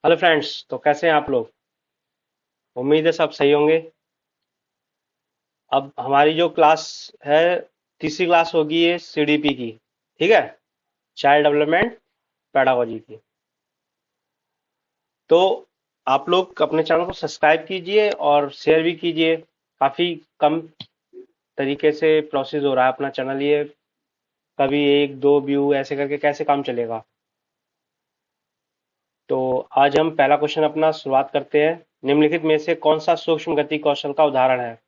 Hello friends, तो कैसे हैं आप लोग। उम्मीद है सब सही होंगे। अब हमारी जो क्लास है, तीसरी क्लास होगी ये सीडीपी की। ठीक है, चाइल्ड डेवलपमेंट पेडागोजी की। तो आप लोग अपने चैनल को सब्सक्राइब कीजिए और शेयर भी कीजिए। काफ़ी कम तरीके से प्रोसेस हो रहा है अपना चैनल ये। कभी एक दो व्यू ऐसे करके कैसे काम चलेगा। तो आज हम पहला क्वेश्चन अपना शुरुआत करते हैं। निम्नलिखित में से कौन सा सूक्ष्म गति कौशल का उदाहरण है।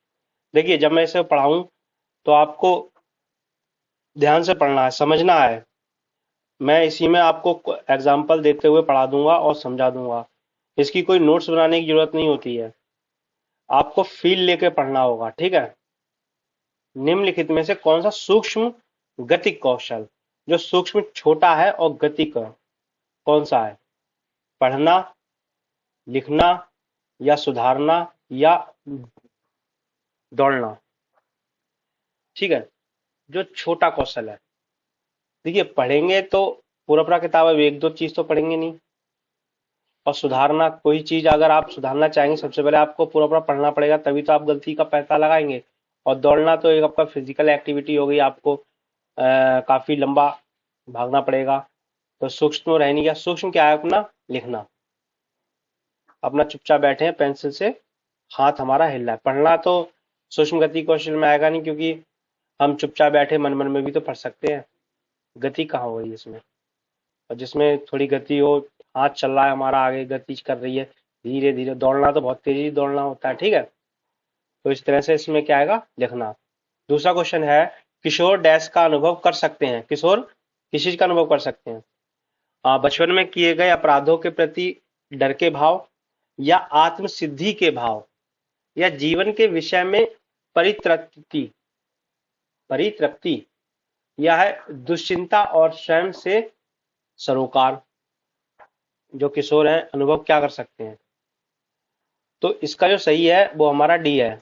देखिए, जब मैं इसे पढ़ाऊं तो आपको ध्यान से पढ़ना है, समझना है। मैं इसी में आपको एग्जाम्पल देते हुए पढ़ा दूंगा और समझा दूंगा। इसकी कोई नोट्स बनाने की जरूरत नहीं होती है। आपको फील लेके पढ़ना होगा, ठीक है। निम्नलिखित में से कौन सा सूक्ष्म गति कौशल, जो सूक्ष्म छोटा है और गति का, कौन सा है। पढ़ना, लिखना, या सुधारना, या दौड़ना। ठीक है, जो छोटा कौशल है। देखिए, पढ़ेंगे तो पूरा पूरा किताब है, एक दो चीज तो पढ़ेंगे नहीं। और सुधारना, कोई चीज अगर आप सुधारना चाहेंगे सबसे पहले आपको पूरा पूरा पढ़ना पड़ेगा, तभी तो आप गलती का पता लगाएंगे। और दौड़ना तो एक आपका फिजिकल एक्टिविटी हो गई, आपको काफी लंबा भागना पड़ेगा। तो सूक्ष्म तो रह नहीं गया। सूक्ष्म क्या है अपना, लिखना। अपना चुपचाप बैठे हैं, पेंसिल से हाथ हमारा हिल रहा है। पढ़ना तो सूक्ष्म गति कौशल में आएगा नहीं, क्योंकि हम चुपचाप बैठे मन मन में भी तो पढ़ सकते हैं। गति कहाँ हो गई इसमें। और जिसमें थोड़ी गति हो, हाथ चल रहा है हमारा, आगे गति कर रही है धीरे धीरे। दौड़ना तो बहुत तेजी दौड़ना होता है, ठीक है। तो इस तरह से इसमें क्या आएगा, लिखना। दूसरा क्वेश्चन है, किशोर डैश का अनुभव कर सकते हैं। किशोर किस चीज का अनुभव कर सकते हैं। बचपन में किए गए अपराधों के प्रति डर के भाव, या आत्म सिद्धि के भाव, या जीवन के विषय में परितृप्ति परितृप्ति, या है दुश्चिंता और स्वयं से सरोकार। जो किशोर हैं अनुभव क्या कर सकते हैं। तो इसका जो सही है वो हमारा डी है।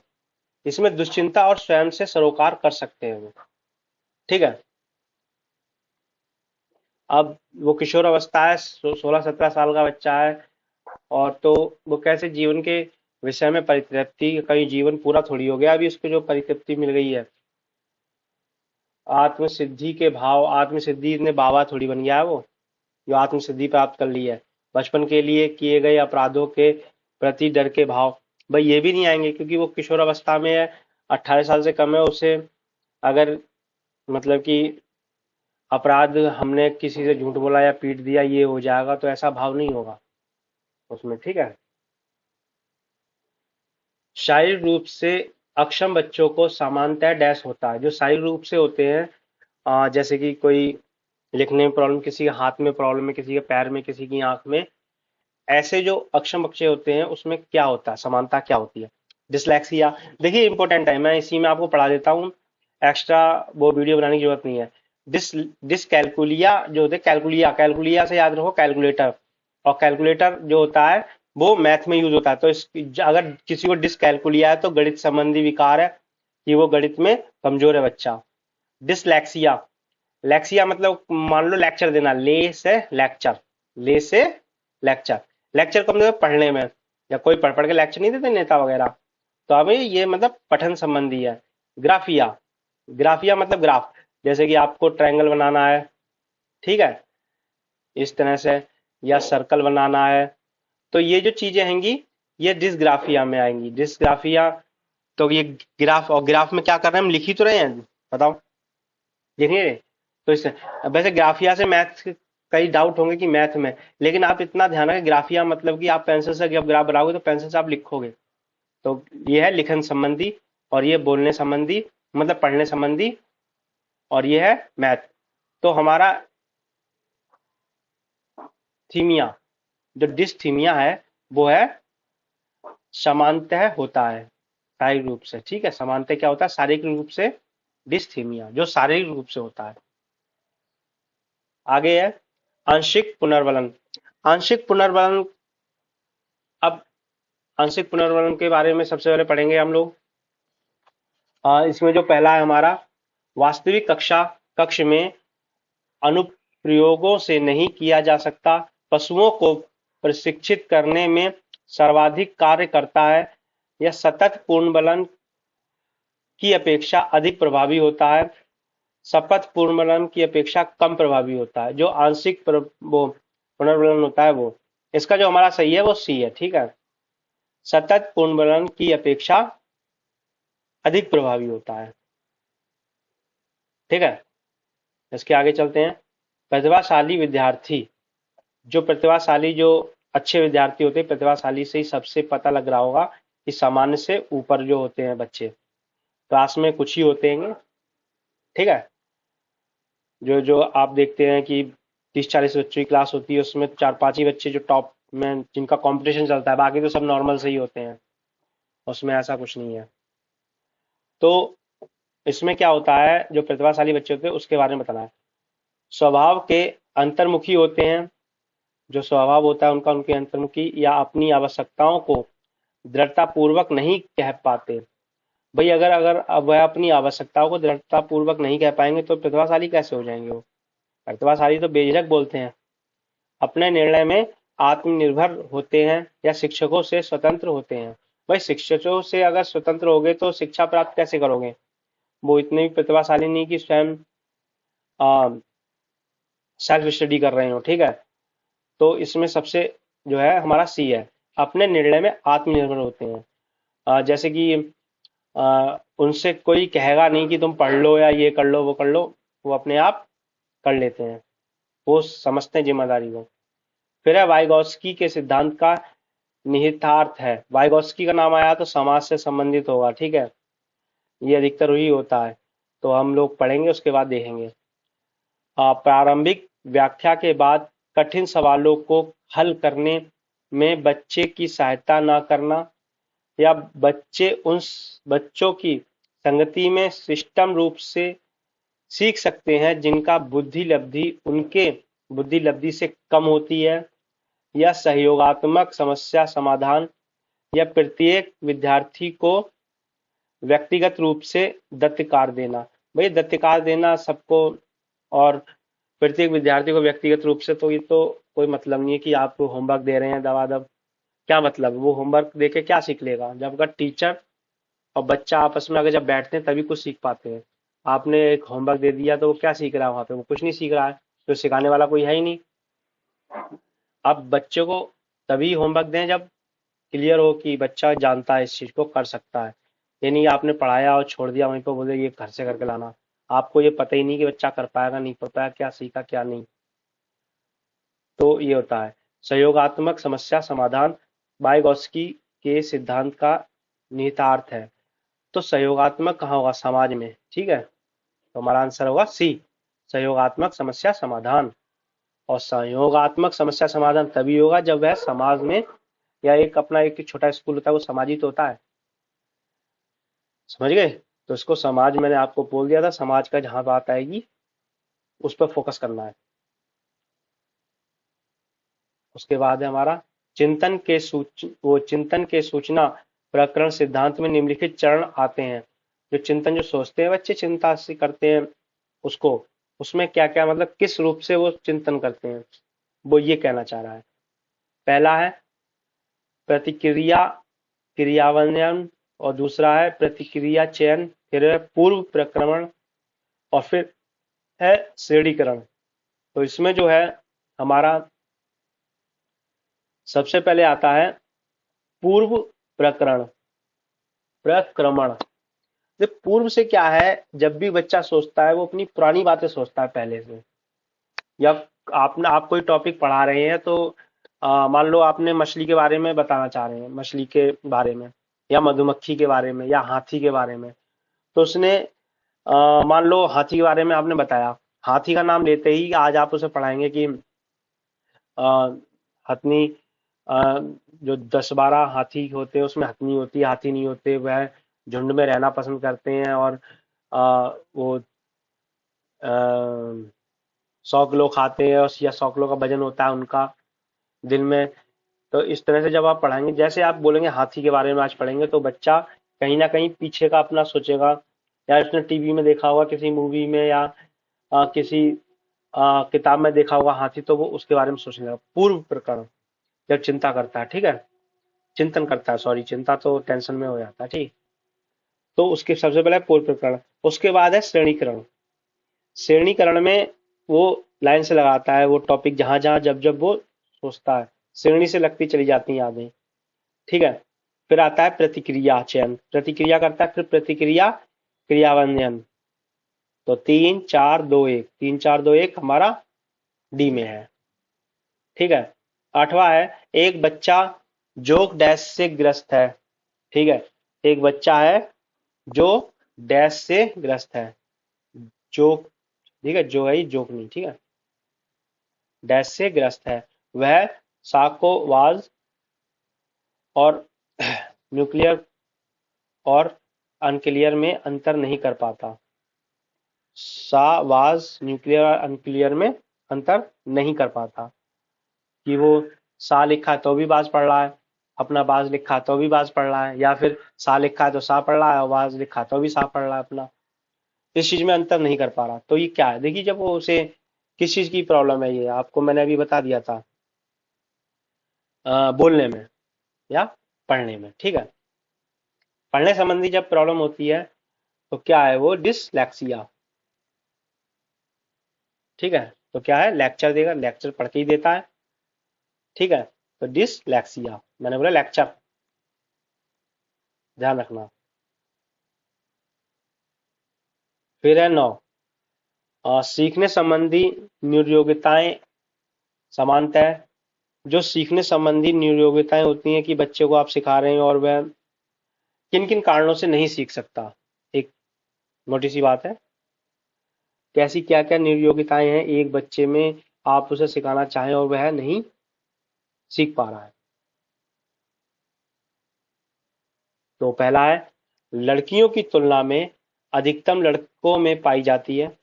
इसमें दुश्चिंता और स्वयं से सरोकार कर सकते हैं वो, ठीक है। अब वो किशोर अवस्था है, 16-17 साल का बच्चा है। और तो वो कैसे जीवन के विषय में परितृप्ति, कहीं जीवन पूरा थोड़ी हो गया, अभी उसको जो परितृप्ति मिल गई है। आत्मसिद्धि के भाव, आत्मसिद्धि ने बाबा थोड़ी बन गया है वो, जो आत्मसिद्धि प्राप्त कर ली है। बचपन के लिए किए गए अपराधों के प्रति डर के भाव, भाई ये भी नहीं आएंगे, क्योंकि वो किशोर अवस्था में है। 18 साल से कम है उसे। अगर मतलब कि अपराध, हमने किसी से झूठ बोला या पीट दिया, ये हो जाएगा, तो ऐसा भाव नहीं होगा उसमें, ठीक है। शारीरिक रूप से अक्षम बच्चों को सामान्यतः डैश होता है। जो शारीरिक रूप से होते हैं, जैसे कि कोई लिखने में प्रॉब्लम, किसी के हाथ में प्रॉब्लम है, किसी के पैर में, किसी की आंख में, ऐसे जो अक्षम बच्चे होते हैं उसमें क्या होता है, समानता क्या होती है। डिसलेक्सिया, देखिए इंपॉर्टेंट है, मैं इसी में आपको पढ़ा देता हूँ। एक्स्ट्रा वो वीडियो बनाने की जरूरत नहीं है। डिसकैलकुलिया जो होते हैं, कैलकुलिया, कैलकुलिया से याद रखो कैलकुलेटर। और कैलकुलेटर जो होता है वो मैथ में यूज होता है। तो इस, अगर किसी को डिसकैलकुलिया है तो गणित संबंधी विकार है, कि वो गणित में कमजोर है बच्चा। डिसलैक्सिया, लेक्सिया मतलब मान लो लेक्चर देना, ले से लेक्चर, ले से लेक्चर। लेक्चर कब मतलब पढ़ने में, या कोई पढ़ पढ़ के लेक्चर नहीं देते नेता वगैरह। तो अभी ये मतलब पठन संबंधी है। ग्राफिया, ग्राफिया मतलब ग्राफ, जैसे कि आपको ट्रायंगल बनाना है, ठीक है, इस तरह से, या सर्कल बनाना है। तो ये जो चीजें हैंगी, ये डिसग्राफिया में आएंगी। डिसग्राफिया, तो ये ग्राफ, और ग्राफ में क्या कर रहे हैं हम, लिख ही तो रहे हैं, बताओ, लिख नहीं रहे। तो इस वैसे ग्राफिया से मैथ, कई डाउट होंगे कि मैथ में, लेकिन आप इतना ध्यान रखें, ग्राफिया मतलब कि आप पेंसिल से जब ग्राफ बनाओगे तो पेंसिल से आप लिखोगे। तो ये है लिखन संबंधी, और ये बोलने संबंधी, मतलब पढ़ने संबंधी, और ये है मैथ। तो हमारा थीमिया, जो डिसथीमिया है, वो है समानतः होता है शारीरिक रूप से, ठीक है। समानतः क्या होता है, शारीरिक रूप से। डिसथीमिया जो शारीरिक रूप से होता है। आगे है आंशिक पुनर्वलन। आंशिक पुनर्वलन, अब आंशिक पुनर्वलन के बारे में सबसे पहले पढ़ेंगे हम लोग। इसमें जो पहला है हमारा, वास्तविक कक्ष में अनुप्रयोगों से नहीं किया जा सकता। पशुओं को प्रशिक्षित करने में सर्वाधिक कार्य करता है। यह सतत पूर्णबलन की अपेक्षा अधिक प्रभावी होता है, सपथ पूर्णबलन की अपेक्षा कम प्रभावी होता है। जो आंशिक वो पुनर्बलन होता है वो, इसका जो हमारा सही है वो सी है। ठीक है, सतत पूर्णबलन की अपेक्षा अधिक प्रभावी होता है। ठीक है, इसके आगे चलते हैं। प्रतिभाशाली विद्यार्थी, जो अच्छे विद्यार्थी होते हैं, प्रतिभाशाली से ही सबसे पता लग रहा होगा कि सामान्य से ऊपर जो होते हैं बच्चे, क्लास में कुछ ही होते हैं। ठीक है, जो जो आप देखते हैं कि 30-40 बच्चों की क्लास होती है, उसमें 4-5 ही बच्चे जो टॉप में जिनका कंपटीशन चलता है, बाकी तो सब नॉर्मल से ही होते हैं, उसमें ऐसा कुछ नहीं है। तो इसमें क्या होता है, जो प्रतिभाशाली बच्चे होते हैं उसके बारे में बताना है। स्वभाव के अंतर्मुखी होते हैं, जो स्वभाव होता है उनका, उनके अंतर्मुखी, या अपनी आवश्यकताओं को दृढ़ता पूर्वक नहीं कह पाते। भाई अगर अगर अब वह अपनी आवश्यकताओं को दृढ़ता पूर्वक नहीं कह पाएंगे तो प्रतिभाशाली कैसे हो जाएंगे वो? प्रतिभाशाली तो बेझिझक बोलते हैं, अपने निर्णय में आत्मनिर्भर होते हैं, या शिक्षकों से स्वतंत्र होते हैं। भाई शिक्षकों से अगर स्वतंत्र होगे तो शिक्षा प्राप्त कैसे करोगे? वो इतने भी प्रतिभाशाली नहीं कि स्वयं सेल्फ स्टडी कर रहे हो। ठीक है, तो इसमें सबसे जो है हमारा सी है, अपने निर्णय में आत्मनिर्भर होते हैं। जैसे कि उनसे कोई कहेगा नहीं कि तुम पढ़ लो या ये कर लो वो कर लो, वो अपने आप कर लेते हैं, वो समझते हैं जिम्मेदारी को। फिर है वाइगॉस्की के सिद्धांत का निहितार्थ है। वाइगॉस्की का नाम आया तो समाज से संबंधित होगा। ठीक है, ये अधिकतर ही होता है, तो हम लोग पढ़ेंगे उसके बाद देखेंगे। प्रारंभिक व्याख्या के बाद कठिन सवालों को हल करने में बच्चे की सहायता न करना, या बच्चों की संगति में सिस्टम रूप से सीख सकते हैं जिनका बुद्धि लब्धि उनके बुद्धि लब्धि से कम होती है, या सहयोगात्मक समस्या समाधान, या प्रत्येक विद्यार्थी को व्यक्तिगत रूप से दत्तकार देना। भाई दत्तकार देना सबको और प्रत्येक विद्यार्थी को व्यक्तिगत रूप से, तो ये तो कोई मतलब नहीं है कि आप होमवर्क दे रहे हैं दबादब, क्या मतलब? वो होमवर्क दे के क्या सीख लेगा? जब अगर टीचर और बच्चा आपस में अगर जब बैठते हैं तभी कुछ सीख पाते हैं। आपने एक होमवर्क दे दिया तो वो क्या सीख रहा है वहां पे? वो कुछ नहीं सीख रहा है, तो सिखाने वाला कोई है ही नहीं। अब बच्चे को तभी होमवर्क दें जब क्लियर हो कि बच्चा जानता है, इस चीज को कर सकता है। ये नहीं आपने पढ़ाया और छोड़ दिया वहीं पर, बोले ये घर से करके लाना, आपको ये पता ही नहीं कि बच्चा कर पाएगा नहीं कर पाएगा, क्या सीखा क्या नहीं। तो ये होता है सहयोगात्मक समस्या समाधान, वाइगॉस्की के सिद्धांत का निहितार्थ है। तो सहयोगात्मक कहाँ होगा? समाज में। ठीक है, तो हमारा आंसर होगा सी, सहयोगात्मक समस्या समाधान। और सहयोगात्मक समस्या समाधान तभी होगा जब वह समाज में, या एक अपना एक छोटा स्कूल होता है वो समाज ही तो होता है, समझ गए? तो इसको समाज मैंने आपको बोल दिया था, समाज का जहां बात आएगी उस पर फोकस करना है। उसके बाद है हमारा चिंतन के सूचना प्रकरण सिद्धांत में निम्नलिखित चरण आते हैं। जो चिंतन, जो सोचते हैं बच्चे, चिंता से करते हैं उसको, उसमें क्या क्या मतलब किस रूप से वो चिंतन करते हैं, वो ये कहना चाह रहा है। पहला है प्रतिक्रिया क्रियान्वयन, और दूसरा है प्रतिक्रिया चयन, फिर है पूर्व प्रक्रमण, और फिर है श्रेणीकरण। तो इसमें जो है हमारा सबसे पहले आता है पूर्व प्रकरण प्रक्रमण। पूर्व से क्या है, जब भी बच्चा सोचता है वो अपनी पुरानी बातें सोचता है पहले से। या आप कोई टॉपिक पढ़ा रहे हैं तो मान लो आपने मछली के बारे में बताना चाह रहे हैं, मछली के बारे में या मधुमक्खी के बारे में या हाथी के बारे में, तो उसने मान लो हाथी के बारे में आपने बताया, हाथी का नाम लेते ही आज आप उसे पढ़ाएंगे कि हथनी, जो 10-12 हाथी होते हैं उसमें हथनी होती है, हाथी नहीं होते, वह झुंड में रहना पसंद करते हैं, और वो 100 किलो खाते हैं, और या 100 किलो का वजन होता है उनका दिन में। तो इस तरह से जब आप पढ़ाएंगे, जैसे आप बोलेंगे हाथी के बारे में आज पढ़ेंगे, तो बच्चा कहीं ना कहीं पीछे का अपना सोचेगा, या उसने टीवी में देखा होगा किसी मूवी में, या किसी किताब में देखा होगा हाथी, तो वो उसके बारे में सोचने लगा। पूर्व प्रकरण, जब चिंता करता है, ठीक है, चिंतन करता है, सॉरी, चिंता तो टेंशन में हो जाता है, ठीक। तो उसके सबसे पहले पूर्व प्रकरण, उसके बाद है श्रेणीकरण। श्रेणीकरण में वो लाइन से लगाता है वो टॉपिक जहां जहां जब जब वो सोचता है, श्रेणी से लगती चली जाती हैं यादें, ठीक है। फिर आता है प्रतिक्रिया चयन, प्रतिक्रिया करता है, फिर प्रतिक्रिया क्रियान्वयन। तो 3 4 2 1, 3 4 2 1 हमारा डी में है, ठीक है। आठवां है, एक बच्चा जोक डैश से ग्रस्त है, ठीक है। एक बच्चा है जो डैश से ग्रस्त है, जोक, ठीक है, जो है जोक नहीं, ठीक है, डैश से ग्रस्त है। वह साकोवाज और न्यूक्लियर और अनक्लियर में अंतर नहीं कर पाता। सावाज न्यूक्लियर और अनक्लियर में अंतर नहीं कर पाता, कि वो सा लिखा है तो भी बाज पढ़ रहा है, अपना बाज लिखा है तो भी बाज पढ़ रहा है, या फिर सा लिखा है तो सा पढ़ रहा है और बाज लिखा है तो भी सा पढ़ रहा है अपना, इस चीज में अंतर नहीं कर पा रहा। तो ये क्या है, देखिए, जब वो उसे किस चीज की प्रॉब्लम है, ये आपको मैंने अभी बता दिया था, बोलने में या पढ़ने में, ठीक है। पढ़ने संबंधी जब प्रॉब्लम होती है तो क्या है, वो डिसलेक्सिया, ठीक है। तो क्या है, लेक्चर देगा, लेक्चर पढ़ के ही देता है, ठीक है। तो डिसलेक्सिया, मैंने बोला लेक्चर, ध्यान रखना। फिर है 9, सीखने संबंधी न्यूरोयोग्यताएं समानतः। जो सीखने संबंधी न्यूरोयोग्यताएं होती हैं कि बच्चे को आप सिखा रहे हैं और वह किन किन कारणों से नहीं सीख सकता, एक मोटी सी बात है, कैसी क्या क्या न्यूरोयोग्यताएं हैं एक बच्चे में, आप उसे सिखाना चाहें और वह नहीं सीख पा रहा है। तो पहला है, लड़कियों की तुलना में अधिकतम लड़कों में पाई जाती है,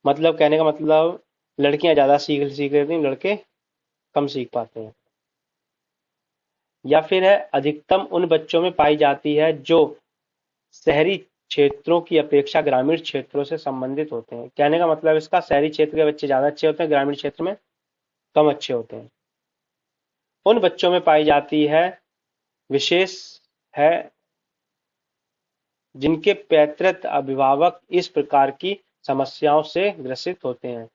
मतलब कहने का मतलब लड़कियां ज्यादा सीख सीख लेती हैं, लड़के कम सीख पाते हैं। या फिर है, अधिकतम उन बच्चों में पाई जाती है जो शहरी क्षेत्रों की अपेक्षा ग्रामीण क्षेत्रों से संबंधित होते हैं। कहने का मतलब इसका, शहरी क्षेत्र के बच्चे ज्यादा अच्छे होते हैं, ग्रामीण क्षेत्र में कम अच्छे होते हैं। उन बच्चों में पाई जाती है, विशेष है, जिनके पैतृक अभिभावक इस प्रकार की समस्याओं से ग्रसित होते हैं।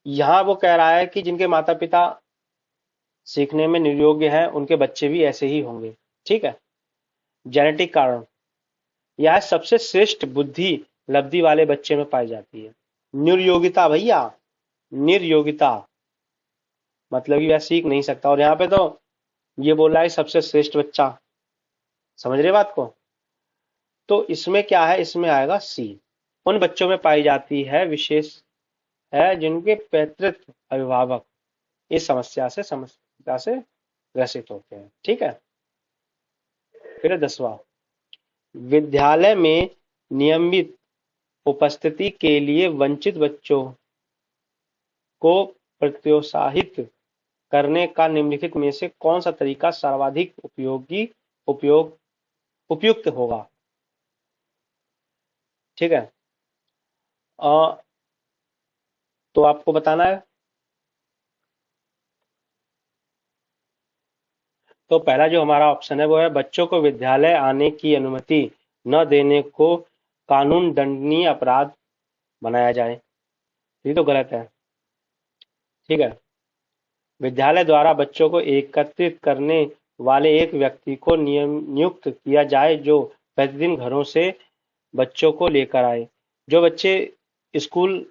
यहाँ वो कह रहा है कि जिनके माता पिता सीखने में निर्योग्य हैं, उनके बच्चे भी ऐसे ही होंगे, ठीक है। जेनेटिक कारण, यह सबसे श्रेष्ठ बुद्धि लब्धि वाले बच्चे में पाई जाती है। निर्योग्यता भैया, निर्योग्यता मतलब कि वह सीख नहीं सकता, और यहाँ पे तो ये बोल रहा है सबसे श्रेष्ठ बच्चा, समझ रहे बात को। तो इसमें क्या है, इसमें आएगा सी, उन बच्चों में पाई जाती है, विशेष है, जिनके पैतृक अभिभावक इस समस्या से ग्रसित होते हैं, ठीक है। फिर 10वां, विद्यालय में नियमित उपस्थिति के लिए वंचित बच्चों को प्रोत्साहित करने का निम्नलिखित में से कौन सा तरीका सर्वाधिक उपयोग उपयुक्त होगा, ठीक है। तो आपको बताना है। तो पहला जो हमारा ऑप्शन है वो है, बच्चों को विद्यालय आने की अनुमति न देने को कानून दंडनीय अपराध बनाया जाए। ये तो गलत है, ठीक है। विद्यालय द्वारा बच्चों को एकत्रित करने वाले एक व्यक्ति को नियुक्त किया जाए, जो प्रतिदिन घरों से बच्चों को लेकर आए। जो बच्चे स्कूल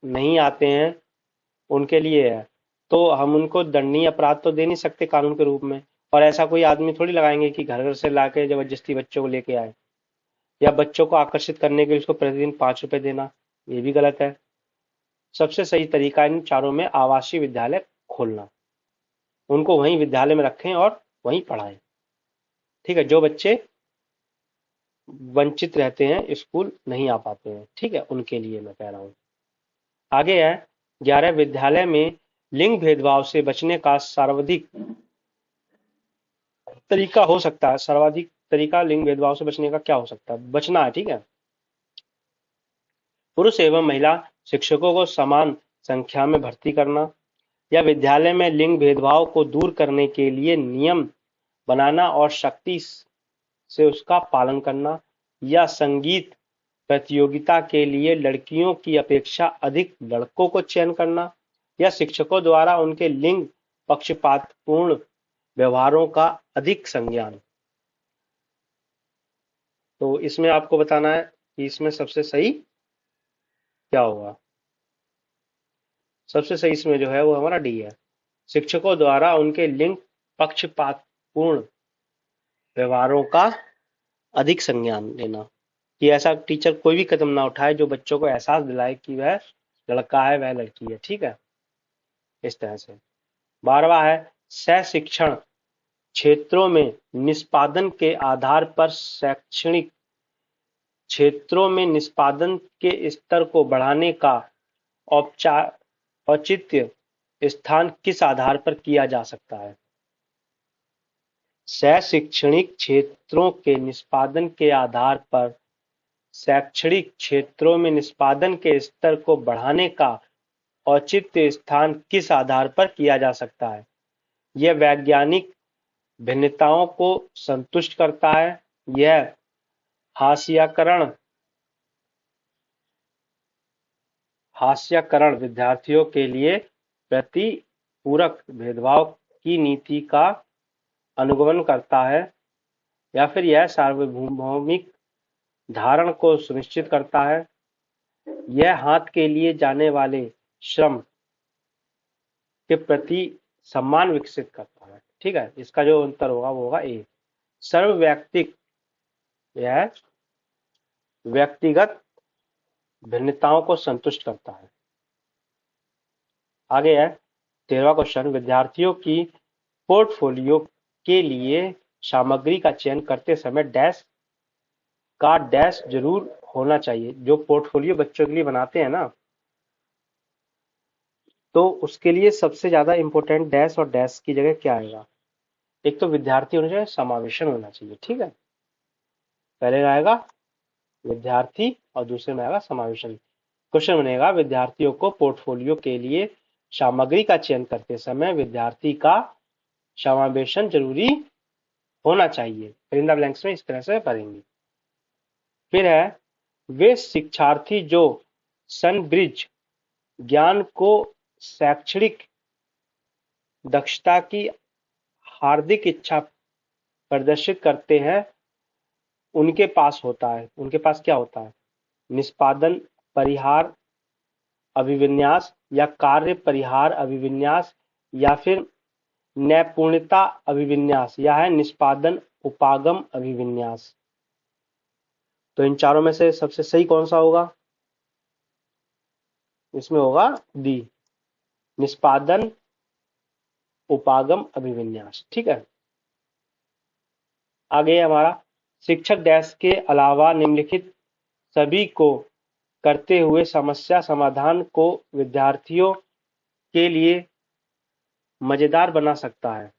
नहीं आते हैं उनके लिए है, तो हम उनको दंडनीय अपराध तो दे नहीं सकते कानून के रूप में, और ऐसा कोई आदमी थोड़ी लगाएंगे कि घर घर से लाके जबरदस्ती बच्चों को लेके आए, या बच्चों को आकर्षित करने के लिए उसको प्रतिदिन 5 रुपए देना, ये भी गलत है। सबसे सही तरीका इन चारों में आवासीय विद्यालय खोलना, उनको वहीं विद्यालय में रखें और वहीं पढ़ाएं, ठीक है। जो बच्चे वंचित रहते हैं, स्कूल नहीं आ पाते हैं, ठीक है, उनके लिए मैं कह रहा हूँ। आगे है 11, विद्यालय में लिंग भेदभाव से बचने का सर्वाधिक तरीका हो सकता है। सर्वाधिक तरीका लिंग भेदभाव से बचने का क्या हो सकता है, बचना है, ठीक है। पुरुष एवं महिला शिक्षकों को समान संख्या में भर्ती करना, या विद्यालय में लिंग भेदभाव को दूर करने के लिए नियम बनाना और सख्ती से उसका पालन करना, या संगीत प्रतियोगिता के लिए लड़कियों की अपेक्षा अधिक लड़कों को चयन करना, या शिक्षकों द्वारा उनके लिंग पक्षपातपूर्ण व्यवहारों का अधिक संज्ञान। तो इसमें आपको बताना है कि इसमें सबसे सही क्या होगा। सबसे सही इसमें जो है वो हमारा डी है, शिक्षकों द्वारा उनके लिंग पक्षपातपूर्ण व्यवहारों का अधिक संज्ञान लेना, कि ऐसा टीचर कोई भी कदम ना उठाए जो बच्चों को एहसास दिलाए कि वह लड़का है वह लड़की है। ठीक है, इस तरह से। 12वां है सह शिक्षण क्षेत्रों में निष्पादन के आधार पर शैक्षणिक क्षेत्रों में निष्पादन के स्तर को बढ़ाने का औचित्य स्थान किस आधार पर किया जा सकता है। शैक्षणिक क्षेत्रों के निष्पादन के आधार पर शैक्षणिक क्षेत्रों में निष्पादन के स्तर को बढ़ाने का औचित्य स्थान किस आधार पर किया जा सकता है। यह वैज्ञानिक भिन्नताओं को संतुष्ट करता है। यह हास्यकरण विद्यार्थियों के लिए प्रतिपूरक भेदभाव की नीति का अनुगमन करता है, या फिर यह सार्वभौमिक धारण को सुनिश्चित करता है। यह हाथ के लिए जाने वाले श्रम के प्रति सम्मान विकसित करता है। ठीक है, इसका जो उत्तर होगा वो होगा ए। सर्वव्यक्तिक, यह व्यक्तिगत भिन्नताओं को संतुष्ट करता है। आगे है 13वां क्वेश्चन, विद्यार्थियों की पोर्टफोलियो के लिए सामग्री का चयन करते समय डैश का डैश जरूर होना चाहिए। जो पोर्टफोलियो बच्चों के लिए बनाते हैं ना, तो उसके लिए सबसे ज्यादा इंपॉर्टेंट डैश और डैश की जगह क्या आएगा। एक तो विद्यार्थी होना चाहिए, समावेशन होना चाहिए। ठीक है, पहले आएगा विद्यार्थी और दूसरे में आएगा समावेशन। क्वेश्चन बनेगा विद्यार्थियों को पोर्टफोलियो के लिए सामग्री का चयन करते समय विद्यार्थी का समावेशन जरूरी होना चाहिए। फिल इन द ब्लैंक्स में इस तरह से भरेंगे। फिर है वे शिक्षार्थी जो सनब्रिज ज्ञान को शैक्षणिक दक्षता की हार्दिक इच्छा प्रदर्शित करते हैं, उनके पास क्या होता है, निष्पादन परिहार अभिविन्यास या कार्य परिहार अभिविन्यास, या फिर नैपुण्यता अभिविन्यास, या है निष्पादन उपागम अभिविन्यास। तो इन चारों में से सबसे सही कौन सा होगा। इसमें होगा डी, निष्पादन उपागम अभिविन्यास। ठीक है, आगे हमारा शिक्षक डैश के अलावा निम्नलिखित सभी को करते हुए समस्या समाधान को विद्यार्थियों के लिए मजेदार बना सकता है।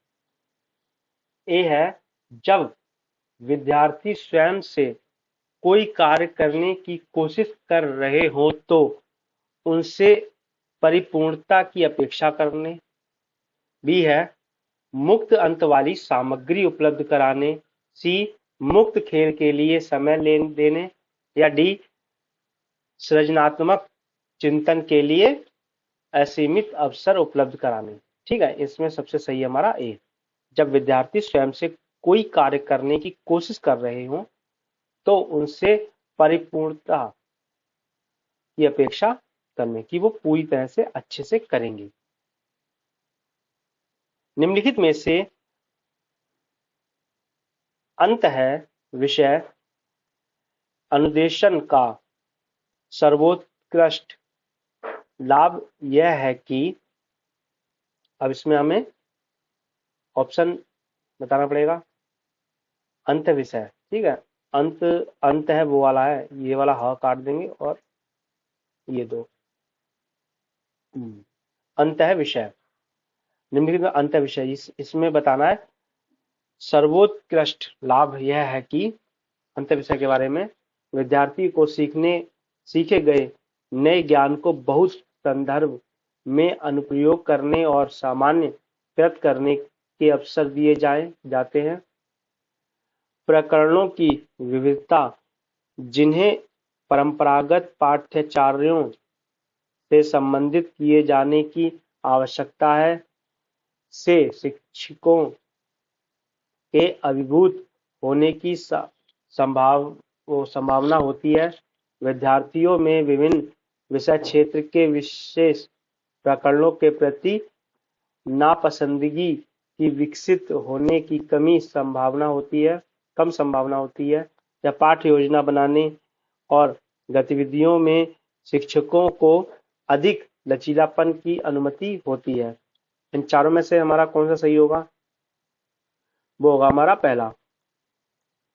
ए है जब विद्यार्थी स्वयं से कोई कार्य करने की कोशिश कर रहे हो तो उनसे परिपूर्णता की अपेक्षा करने। बी है मुक्त अंत वाली सामग्री उपलब्ध कराने। सी मुक्त खेल के लिए समय देने। या डी सृजनात्मक चिंतन के लिए असीमित अवसर उपलब्ध कराने। ठीक है, इसमें सबसे सही हमारा ए, जब विद्यार्थी स्वयं से कोई कार्य करने की कोशिश कर रहे हो तो उनसे परिपूर्णता की अपेक्षा करने की वो पूरी तरह से अच्छे से करेंगे। निम्नलिखित में से अंत है विषय अनुदेशन का सर्वोत्कृष्ट लाभ यह है कि, अब इसमें हमें ऑप्शन बताना पड़ेगा। अंत विषय, ठीक है, अंत अंत है वो वाला है, ये वाला ह काट देंगे और ये दो अंत है विषय। निम्नलिखित में अंत विषय, इसमें बताना है सर्वोत्कृष्ट लाभ यह है कि अंत विषय के बारे में विद्यार्थी को सीखे गए नए ज्ञान को बहुत संदर्भ में अनुप्रयोग करने और सामान्यकृत करने के अवसर दिए जाते हैं। प्रकरणों की विविधता, जिन्हें परंपरागत पाठ्यचर्याओं से संबंधित किए जाने की आवश्यकता है, से शिक्षकों के अभिभूत होने की संभावना होती है। विद्यार्थियों में विभिन्न विषय क्षेत्र के विशेष प्रकरणों के प्रति नापसंदगी की विकसित होने की कम संभावना होती है, या पाठ्य योजना बनाने और गतिविधियों में शिक्षकों को अधिक लचीलापन की अनुमति होती है। इन चारों में से हमारा कौन सा सही होगा? वो होगा हमारा पहला।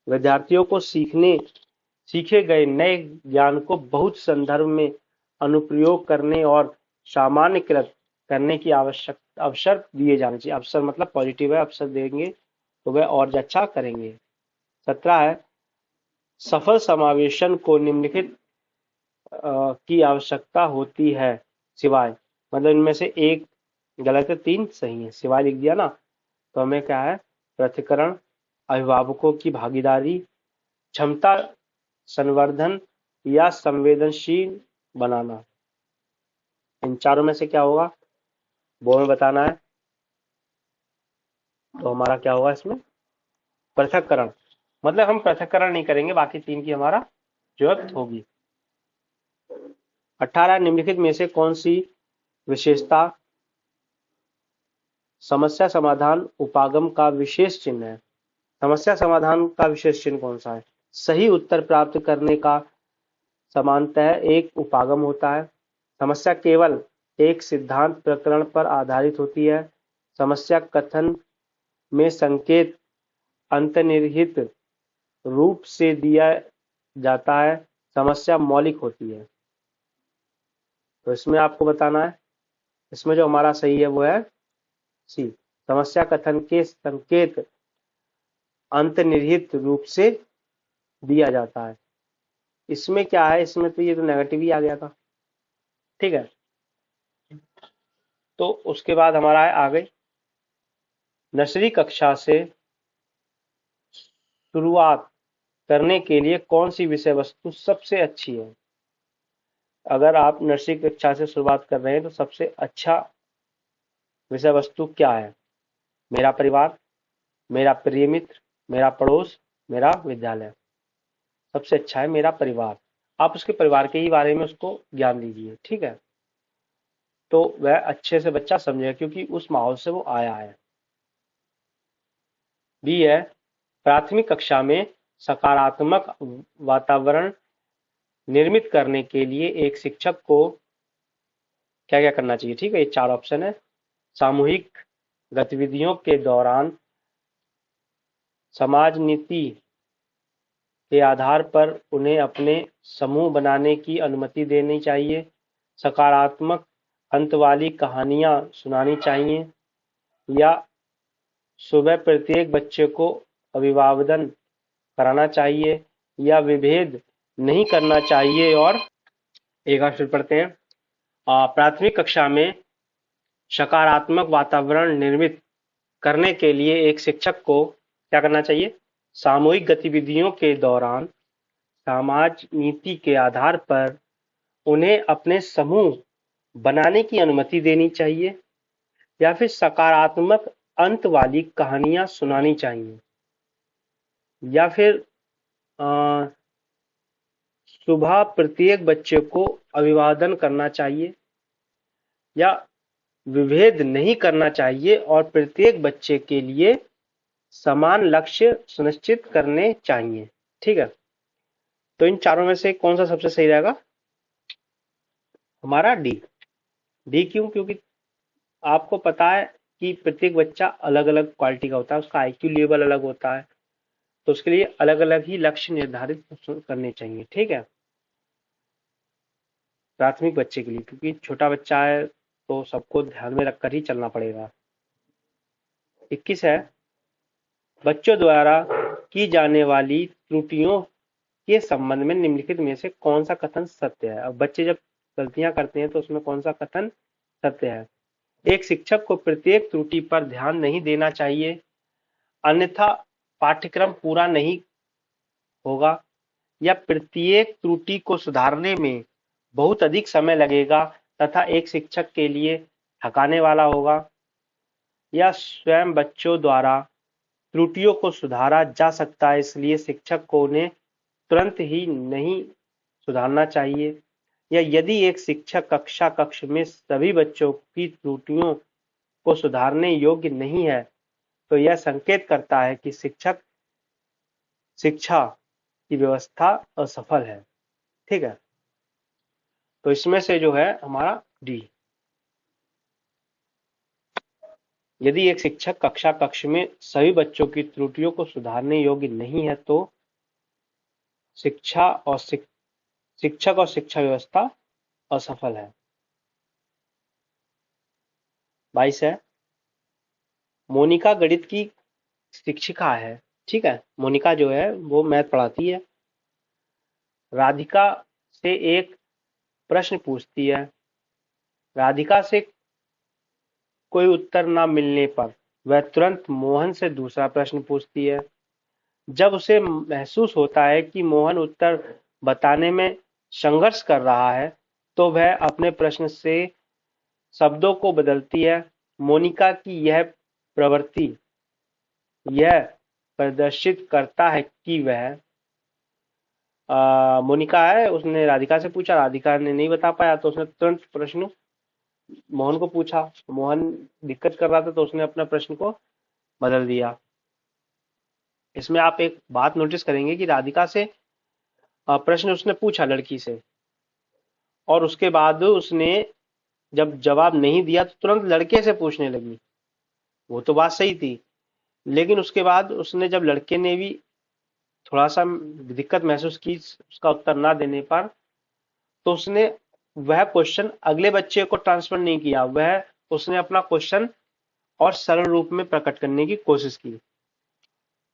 विद्यार्थियों को सीखे गए नए ज्ञान को बहुत संदर्भ में अनुप्रयोग करने और सामान्यकृत करने की अवसर दिए जाने चाहिए। अवसर मतलब पॉजिटिव है, अवसर देंगे तो वह और अच्छा करेंगे। 17 है, सफल समावेशन को निम्नलिखित की आवश्यकता होती है सिवाय, मतलब इनमें से एक गलत है, 3 सही है। सिवाय लिख दिया ना, तो हमें क्या है? पृथक्करण, अभिभावकों की भागीदारी, क्षमता संवर्धन या संवेदनशील बनाना। इन चारों में से क्या होगा वो हमें बताना है। तो हमारा क्या होगा इसमें? पृथक्करण, मतलब हम पृथक्करण नहीं करेंगे, बाकी 3 की हमारा जरूरत होगी। 18, निम्नलिखित में से कौन सी विशेषता समस्या समाधान उपागम का विशेष चिन्ह है? समस्या समाधान का विशेष चिन्ह कौन सा है? सही उत्तर प्राप्त करने का सामान्यतः एक उपागम होता है। समस्या केवल एक सिद्धांत प्रकरण पर आधारित होती है। समस्या कथन में संकेत अंतर्निहित रूप से दिया जाता है। समस्या मौलिक होती है। तो इसमें आपको बताना है, इसमें जो हमारा सही है वो है सी। समस्या कथन के संकेत अंतर्निहित रूप से दिया जाता है। इसमें क्या है? इसमें तो ये तो नेगेटिव ही आ गया था, ठीक है। तो उसके बाद हमारा है आगे, नर्सरी कक्षा से शुरुआत करने के लिए कौन सी विषय वस्तु सबसे अच्छी है? अगर आप नर्सरी कक्षा से शुरुआत कर रहे हैं तो सबसे अच्छा विषय वस्तु क्या है? मेरा परिवार, मेरा प्रिय मित्र, मेरा पड़ोस, मेरा विद्यालय। सबसे अच्छा है मेरा परिवार। आप उसके परिवार के ही बारे में उसको ज्ञान दीजिए, ठीक है, तो वह अच्छे से बच्चा समझेगा, क्योंकि उस माहौल से वो आया है। बी है, प्राथमिक कक्षा में सकारात्मक वातावरण निर्मित करने के लिए एक शिक्षक को क्या क्या करना चाहिए? ठीक है, ये 4 ऑप्शन है। सामूहिक गतिविधियों के दौरान समाज नीति के आधार पर उन्हें अपने समूह बनाने की अनुमति देनी चाहिए। सकारात्मक अंत वाली कहानियां सुनानी चाहिए, या सुबह प्रत्येक बच्चे को अभिवादन कराना चाहिए, या विभेद नहीं करना चाहिए। और एक बार फिर पढ़ते हैं। प्राथमिक कक्षा में सकारात्मक वातावरण निर्मित करने के लिए एक शिक्षक को क्या करना चाहिए? सामूहिक गतिविधियों के दौरान समाज नीति के आधार पर उन्हें अपने समूह बनाने की अनुमति देनी चाहिए, या फिर सकारात्मक अंत वाली कहानियां सुनानी चाहिए, या फिर सुबह प्रत्येक बच्चे को अभिवादन करना चाहिए, या विभेद नहीं करना चाहिए और प्रत्येक बच्चे के लिए समान लक्ष्य सुनिश्चित करने चाहिए। ठीक है, तो इन चारों में से कौन सा सबसे सही रहेगा? हमारा डी। डी क्यों? क्योंकि आपको पता है कि प्रत्येक बच्चा अलग अलग क्वालिटी का होता है, उसका आईक्यू लेवल अलग होता है, तो उसके लिए अलग अलग ही लक्ष्य निर्धारित करने चाहिए। ठीक है, प्राथमिक बच्चे के लिए, क्योंकि छोटा बच्चा है तो सबको ध्यान में रखकर ही चलना पड़ेगा। 21 है, बच्चों द्वारा की जाने वाली त्रुटियों के संबंध में निम्नलिखित में से कौन सा कथन सत्य है? अब बच्चे जब गलतियां करते हैं तो उसमें कौन सा कथन सत्य है। एक शिक्षक को प्रत्येक त्रुटि पर ध्यान नहीं देना चाहिए, अन्यथा पाठ्यक्रम पूरा नहीं होगा या प्रत्येक त्रुटि को सुधारने में बहुत अधिक समय लगेगा तथा एक शिक्षक के लिए थकाने वाला होगा। या स्वयं बच्चों द्वारा त्रुटियों को सुधारा जा सकता है, इसलिए शिक्षक को उन्हें तुरंत ही नहीं सुधारना चाहिए। या यदि एक शिक्षक कक्ष में सभी बच्चों की त्रुटियों को सुधारने योग्य नहीं है, तो यह संकेत करता है कि शिक्षा की व्यवस्था असफल है। ठीक है, तो इसमें से जो है हमारा डी, यदि एक शिक्षक कक्ष में सभी बच्चों की त्रुटियों को सुधारने योग्य नहीं है, तो शिक्षक और शिक्षा व्यवस्था असफल है। 22 है, मोनिका गणित की शिक्षिका है। ठीक है, मोनिका जो है वो मैथ पढ़ाती है। राधिका से एक प्रश्न पूछती है। राधिका से कोई उत्तर न मिलने पर वह तुरंत मोहन से दूसरा प्रश्न पूछती है। जब उसे महसूस होता है कि मोहन उत्तर बताने में संघर्ष कर रहा है, तो वह अपने प्रश्न से शब्दों को बदलती है। मोनिका की यह प्रवृत्ति यह प्रदर्शित करता है कि वह मोनिका है, उसने राधिका से पूछा, राधिका ने नहीं बता पाया तो उसने तुरंत प्रश्न मोहन को पूछा। मोहन दिक्कत कर रहा था तो उसने अपना प्रश्न को बदल दिया। इसमें आप एक बात नोटिस करेंगे कि राधिका से प्रश्न उसने पूछा लड़की से, और उसके बाद उसने जब जवाब नहीं दिया तो तुरंत लड़के से पूछने लगी। वो तो बात सही थी, लेकिन उसके बाद उसने जब लड़के ने भी थोड़ा सा दिक्कत महसूस की उसका उत्तर ना देने पर, तो उसने वह क्वेश्चन अगले बच्चे को ट्रांसफर नहीं किया, वह उसने अपना क्वेश्चन और सरल रूप में प्रकट करने की कोशिश की।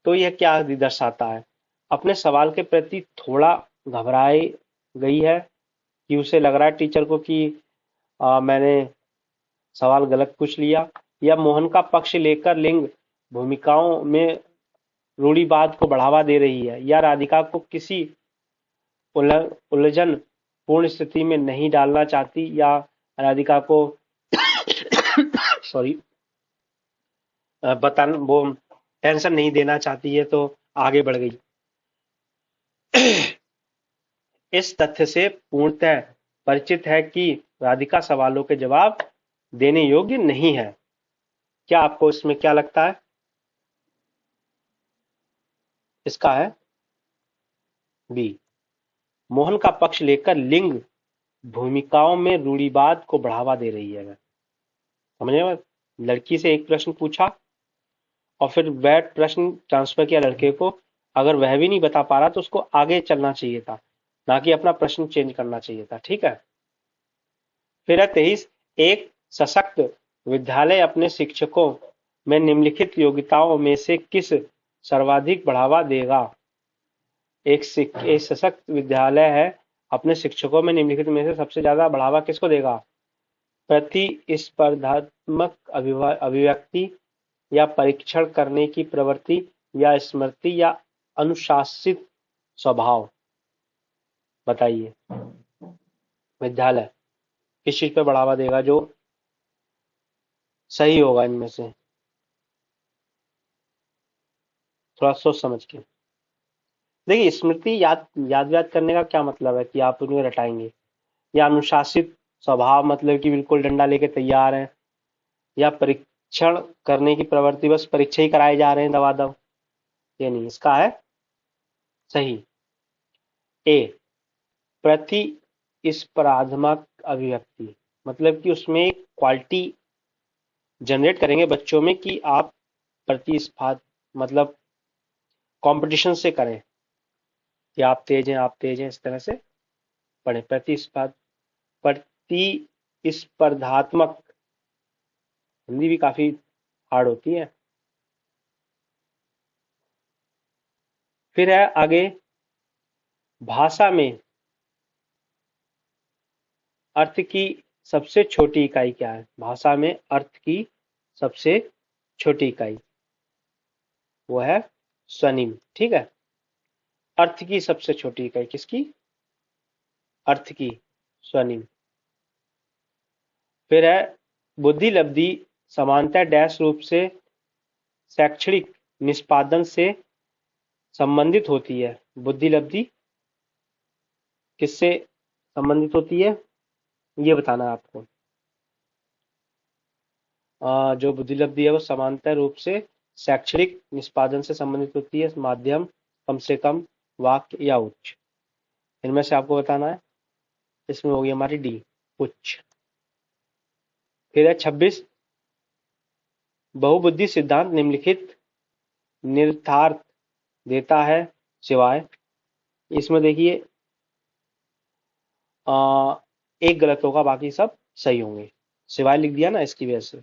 तो यह क्या दर्शाता है? अपने सवाल के प्रति थोड़ा घबराई गई है कि उसे लग रहा है टीचर को कि मैंने सवाल गलत पूछ लिया। या मोहन का पक्ष लेकर लिंग भूमिकाओं में रूढ़िवाद को बढ़ावा दे रही है, या राधिका को किसी उलझन पूर्ण स्थिति में नहीं डालना चाहती, या राधिका को सॉरी बताना वो टेंशन नहीं देना चाहती है तो आगे बढ़ गई। इस तथ्य से पूर्णतः परिचित है कि राधिका सवालों के जवाब देने योग्य नहीं है। क्या आपको इसमें क्या लगता है? इसका है बी, मोहन का पक्ष लेकर लिंग भूमिकाओं में रूढ़िवाद को बढ़ावा दे रही है। समझे? लड़की से एक प्रश्न पूछा और फिर वह प्रश्न ट्रांसफर किया लड़के को। अगर वह भी नहीं बता पा रहा तो उसको आगे चलना चाहिए था, ना कि अपना प्रश्न चेंज करना चाहिए था। ठीक है, फिर है 23, एक सशक्त विद्यालय अपने शिक्षकों में निम्नलिखित योग्यताओं में से किस सर्वाधिक बढ़ावा देगा? एक सशक्त विद्यालय है अपने शिक्षकों में निम्नलिखित में से सबसे ज्यादा बढ़ावा किसको देगा? प्रतिस्पर्धात्मक अभिव्यक्ति, या परीक्षण करने की प्रवृत्ति, या स्मृति, या अनुशासित स्वभाव। बताइए, विद्यालय किस चीज पर बढ़ावा देगा जो सही होगा इनमें से? थोड़ा सोच समझ के देखिए। स्मृति याद करने का क्या मतलब है कि आप उन्हें रटाएंगे, या अनुशासित स्वभाव मतलब कि बिल्कुल डंडा लेके तैयार है, या परीक्षण करने की प्रवृत्ति बस परीक्षा ही कराए जा रहे हैं दवा। ये नहीं, इसका है सही ए, प्रतिस्पर्धात्मक अभिव्यक्ति, मतलब कि उसमें एक क्वालिटी जनरेट करेंगे बच्चों में कि आप प्रतिस्पर्धा मतलब कंपटीशन से करें कि आप तेज हैं, इस तरह से पढ़े। प्रतिस्पर्धात्मक, हिंदी भी काफी हार्ड होती है। फिर है आगे, भाषा में अर्थ की सबसे छोटी इकाई क्या है? भाषा में अर्थ की सबसे छोटी इकाई वो है स्वनिम। ठीक है, अर्थ की सबसे छोटी इकाई किसकी? अर्थ की, स्वनिम। फिर है बुद्धि लब्धि समानता डैश रूप से शैक्षणिक निष्पादन से संबंधित होती है। बुद्धि लब्धि किससे संबंधित होती है ये बताना है आपको। जो बुद्धि लब्धि है वो समांतर रूप से शैक्षणिक निष्पादन से संबंधित होती है। माध्यम, कम से कम, वाक्य या उच्च, इनमें से आपको बताना है। इसमें होगी हमारी डी, उच्च। फिर है 26 बहुबुद्धि सिद्धांत निम्नलिखित निहितार्थ देता है सिवाय। इसमें देखिए एक गलत होगा, बाकी सब सही होंगे। सिवाय लिख दिया ना, इसकी वजह से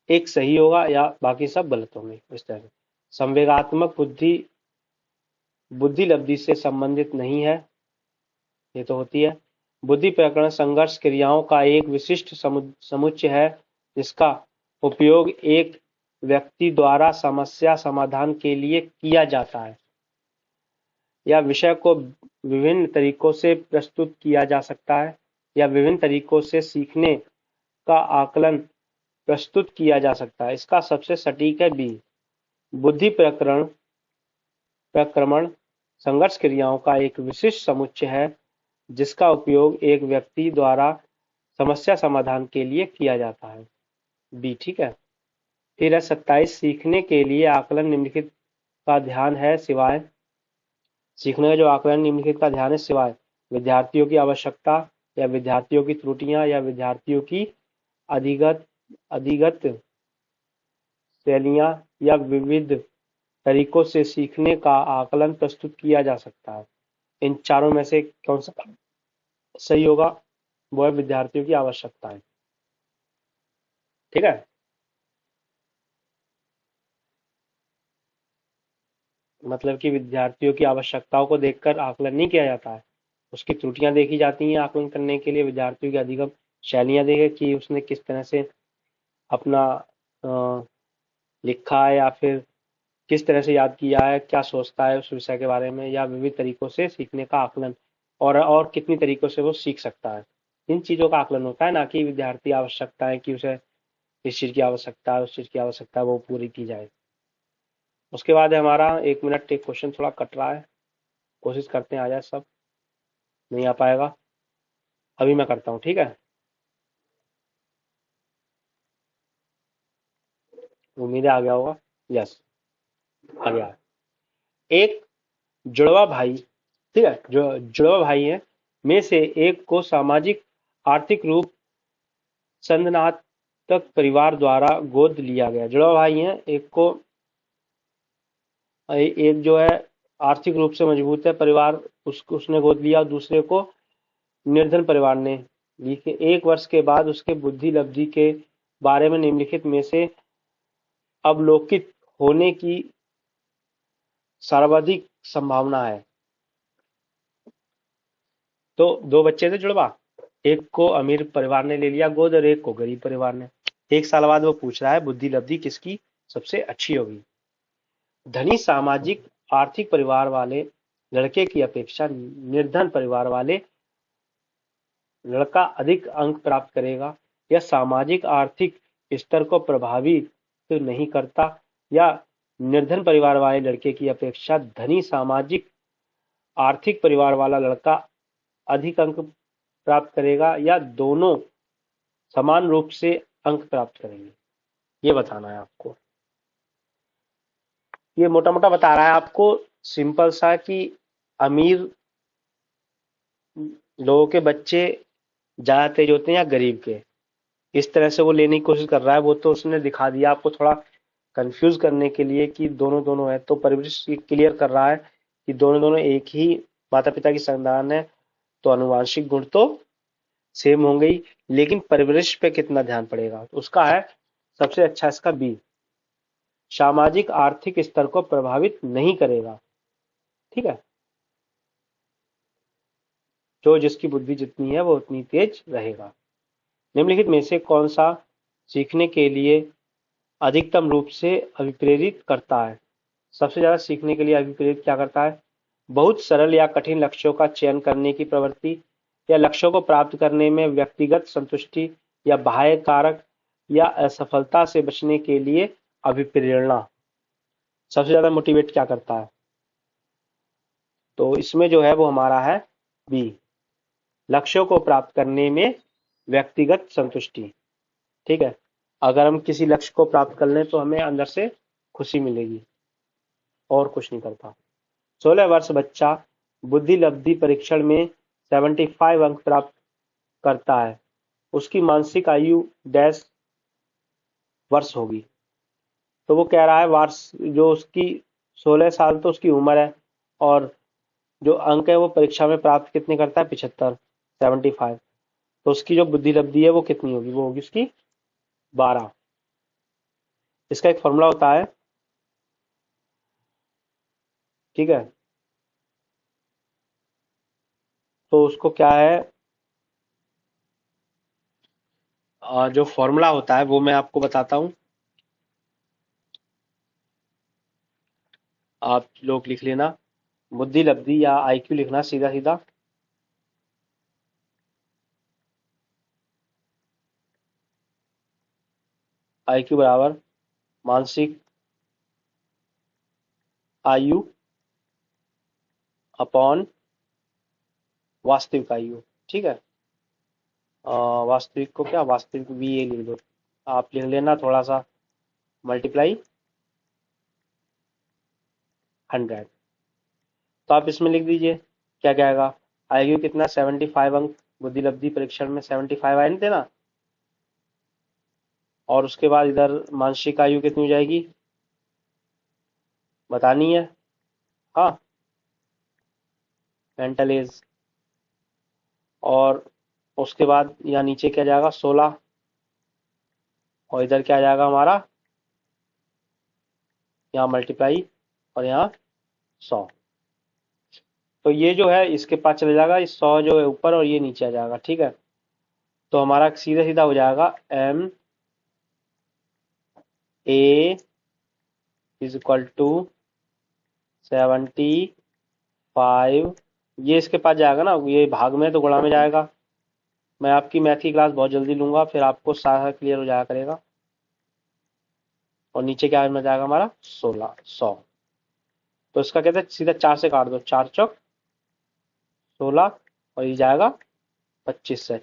एक सही होगा या बाकी सब गलत होंगे इस तरह से। संवेगात्मक बुद्धि बुद्धि लब्धि से संबंधित नहीं है, ये तो होती है। बुद्धि प्रकरण संघर्ष क्रियाओं का एक विशिष्ट समुच्चय है जिसका उपयोग एक व्यक्ति द्वारा समस्या समाधान के लिए किया जाता है। या विषय को विभिन्न तरीकों से प्रस्तुत किया जा सकता है या विभिन्न तरीकों से सीखने का आकलन प्रस्तुत किया जा सकता है। इसका सबसे सटीक है बी। बुद्धि प्रक्रमण संघर्ष क्रियाओं का एक विशिष्ट समुच्चय है जिसका उपयोग एक व्यक्ति द्वारा समस्या समाधान के लिए किया जाता है। बी ठीक है। फिर है 27 सीखने के लिए आकलन निम्नलिखित का ध्यान है सिवाय। सीखने का जो आकलन निम्नलिखित का ध्यान है सिवाय विद्यार्थियों की आवश्यकता या विद्यार्थियों की त्रुटियां या विद्यार्थियों की अधिगत अधिगत शैलियां या विविध तरीकों से सीखने का आकलन प्रस्तुत किया जा सकता है। इन चारों में से कौन सा सही होगा? वो है विद्यार्थियों की आवश्यकताएं। ठीक है, मतलब कि विद्यार्थियों की आवश्यकताओं को देखकर आकलन नहीं किया जाता है, उसकी त्रुटियां देखी जाती हैं आकलन करने के लिए। विद्यार्थियों की अधिगम शैलियां देखे कि उसने किस तरह से अपना लिखा है या फिर किस तरह से याद किया है, क्या सोचता है उस विषय के बारे में, या विविध तरीकों से सीखने का आकलन और कितनी तरीकों से वो सीख सकता है। इन चीजों का आकलन होता है, ना कि विद्यार्थी आवश्यकता है कि उसे इस चीज की आवश्यकता है, उस चीज की आवश्यकता है, वो पूरी की जाए। उसके बाद है हमारा 1 मिनट। एक क्वेश्चन थोड़ा कट रहा है, कोशिश करते हैं आ जाए सब। नहीं आ पाएगा, अभी मैं करता हूँ, ठीक है। उम्मीद है आ गया होगा। यस, आ गया है। एक जुड़वा भाई, ठीक है, जो जुड़वा भाई है में से एक को सामाजिक आर्थिक रूप संदनात्मक परिवार द्वारा गोद लिया गया। जुड़वा भाई है, एक को एक जो है आर्थिक रूप से मजबूत है परिवार, उसने गोद लिया, दूसरे को निर्धन परिवार ने। लिखे 1 वर्ष के बाद उसके बुद्धि लब्धि के बारे में निम्नलिखित में से अवलोकित होने की सर्वाधिक संभावना है। तो 2 बच्चे थे जुड़वा, एक को अमीर परिवार ने ले लिया गोद और एक को गरीब परिवार ने। 1 साल बाद वो पूछ रहा है बुद्धि लब्धि किसकी सबसे अच्छी होगी। धनी सामाजिक आर्थिक परिवार वाले लड़के की अपेक्षा निर्धन परिवार वाले लड़का अधिक अंक प्राप्त करेगा। यह सामाजिक आर्थिक स्तर को प्रभावित तो नहीं करता, या निर्धन परिवार वाले लड़के की अपेक्षा धनी सामाजिक आर्थिक परिवार वाला लड़का अधिक अंक प्राप्त करेगा, या दोनों समान रूप से अंक प्राप्त करेंगे। ये बताना है आपको। ये मोटा मोटा बता रहा है आपको, सिंपल सा, कि अमीर लोगों के बच्चे ज्यादा तेज होते हैं या गरीब के, इस तरह से वो लेने की कोशिश कर रहा है। वो तो उसने दिखा दिया आपको थोड़ा कंफ्यूज करने के लिए कि दोनों दोनों है, तो परिवृष्ट क्लियर कर रहा है कि दोनों दोनों एक ही माता पिता की संतान है, तो अनुवांशिक गुण तो सेम होंगे ही, लेकिन परिवृष्ट पे कितना ध्यान पड़ेगा तो उसका है सबसे अच्छा इसका बी, सामाजिक आर्थिक स्तर को प्रभावित नहीं करेगा। ठीक है, जो जिसकी बुद्धि जितनी है वो उतनी तेज रहेगा। निम्नलिखित में से कौन सा सीखने के लिए अधिकतम रूप से अभिप्रेरित करता है? सबसे ज्यादा सीखने के लिए अभिप्रेरित क्या करता है? बहुत सरल या कठिन लक्ष्यों का चयन करने की प्रवृत्ति, या लक्ष्यों को प्राप्त करने में व्यक्तिगत संतुष्टि, या बाह्य कारक, या असफलता से बचने के लिए अभिप्रेरणा। सबसे ज्यादा मोटिवेट क्या करता है? तो इसमें जो है वो हमारा है बी, लक्ष्यों को प्राप्त करने में व्यक्तिगत संतुष्टि। ठीक है, अगर हम किसी लक्ष्य को प्राप्त कर लें तो हमें अंदर से खुशी मिलेगी, और कुछ नहीं करता। 16 वर्ष बच्चा बुद्धि लब्धि परीक्षण में 75 अंक प्राप्त करता है, उसकी मानसिक आयु डैश वर्ष होगी। तो वो कह रहा है वर्ष, जो उसकी 16 साल तो उसकी उम्र है, और जो अंक है वो परीक्षा में प्राप्त कितने करता है? 75, 75। तो उसकी जो बुद्धि लब्धि है वो कितनी होगी? वो होगी उसकी 12। इसका एक फॉर्मूला होता है, ठीक है, तो उसको क्या है, जो फॉर्मूला होता है वो मैं आपको बताता हूँ, आप लोग लिख लेना। बुद्धि लब्धि या आईक्यू लिखना सीधा सीधा, आईक्यू बराबर मानसिक आयु अपॉन वास्तविक आयु। ठीक है, वास्तविक को क्या, वास्तविक वी ए लिख दो, आप लिख लेना थोड़ा सा, मल्टीप्लाई 100। तो आप इसमें लिख दीजिए क्या क्या आएगा। आईक्यू कितना? 75 अंक, बुद्धि लब्धि परीक्षण में 75 आए थे ना, और उसके बाद इधर मानसिक आयु कितनी हो जाएगी बतानी है। हाँ, मेंटल एज, और उसके बाद यहाँ नीचे क्या जाएगा? 16, और इधर क्या जाएगा हमारा, यहाँ मल्टीप्लाई, और यहाँ 100। तो ये जो है इसके पास चले जाएगा, इस 100 जो है ऊपर और ये नीचे आ जाएगा। ठीक है, तो हमारा सीधा सीधा हो जाएगा M A is equal to 75, ये इसके पास जाएगा ना, ये भाग में तो गुणा में जाएगा। मैं आपकी मैथ की क्लास बहुत जल्दी लूंगा, फिर आपको सारा क्लियर हो जाया करेगा। और नीचे क्या में जाएगा हमारा? 16, 100। तो इसका कहते हैं सीधा 4 से काट दो, 4 चौक 16, और ये जाएगा 25 से,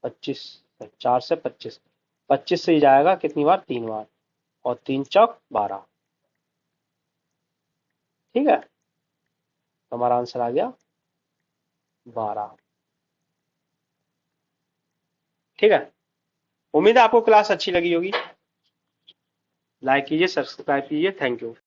25 से 4 से 25, 25 से ये जाएगा कितनी बार? 3 बार, और 3 चौक 12। ठीक है, तो हमारा आंसर आ गया 12। ठीक है, उम्मीद है आपको क्लास अच्छी लगी होगी। लाइक कीजिए, सब्सक्राइब कीजिए, थैंक यू।